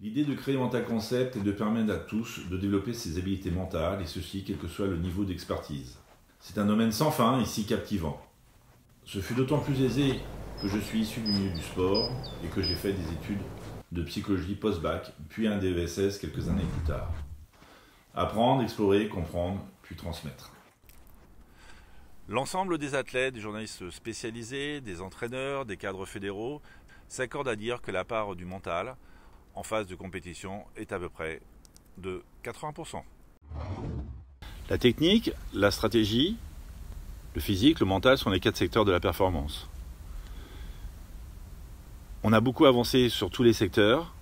L'idée de créer Mental Concept est de permettre à tous de développer ses habiletés mentales, et ceci quel que soit le niveau d'expertise. C'est un domaine sans fin, ici captivant. Ce fut d'autant plus aisé que je suis issu du milieu du sport et que j'ai fait des études de psychologie post-bac, puis un DESS quelques années plus tard. Apprendre, explorer, comprendre, puis transmettre. L'ensemble des athlètes, des journalistes spécialisés, des entraîneurs, des cadres fédéraux s'accordent à dire que la part du mental en phase de compétition est à peu près de 80%. La technique, la stratégie, le physique, le mental sont les 4 secteurs de la performance. On a beaucoup avancé sur tous les secteurs,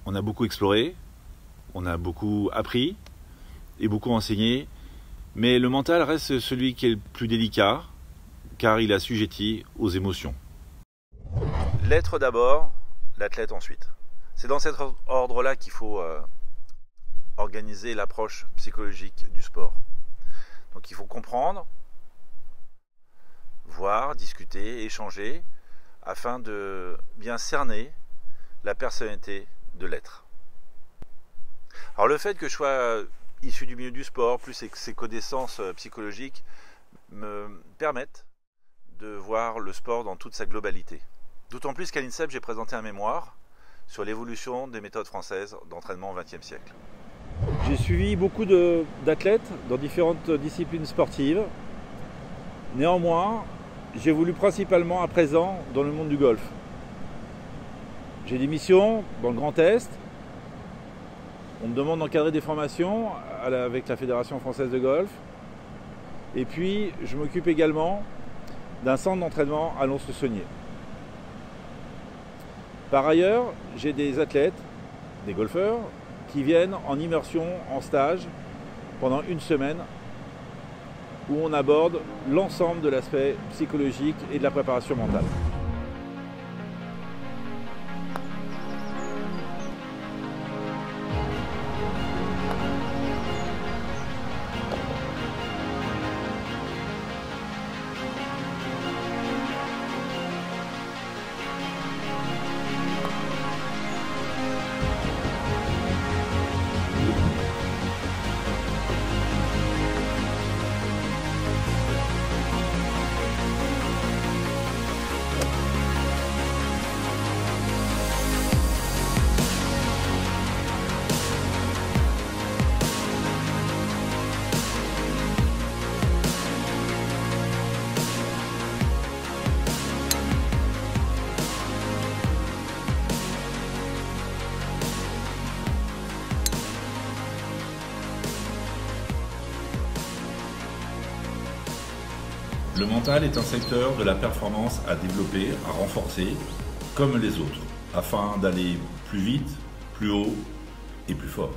on a beaucoup exploré, on a beaucoup appris et beaucoup enseigné, mais le mental reste celui qui est le plus délicat car il est assujetti aux émotions. L'être d'abord, l'athlète ensuite. C'est dans cet ordre-là qu'il faut organiser l'approche psychologique du sport. Donc il faut comprendre, voir, discuter, échanger, afin de bien cerner la personnalité de l'être. Alors le fait que je sois issu du milieu du sport, plus ses connaissances psychologiques, me permettent de voir le sport dans toute sa globalité. D'autant plus qu'à l'INSEP, j'ai présenté un mémoire sur l'évolution des méthodes françaises d'entraînement au XXe siècle. J'ai suivi beaucoup d'athlètes dans différentes disciplines sportives. Néanmoins, j'ai voulu principalement à présent dans le monde du golf. J'ai des missions dans le Grand Est. On me demande d'encadrer des formations avec la Fédération française de golf. Et puis, je m'occupe également d'un centre d'entraînement à Lons-le-Saunier. Par ailleurs, j'ai des athlètes, des golfeurs, qui viennent en immersion, en stage, pendant une semaine, où on aborde l'ensemble de l'aspect psychologique et de la préparation mentale. Le mental est un secteur de la performance à développer, à renforcer, comme les autres, afin d'aller plus vite, plus haut et plus fort.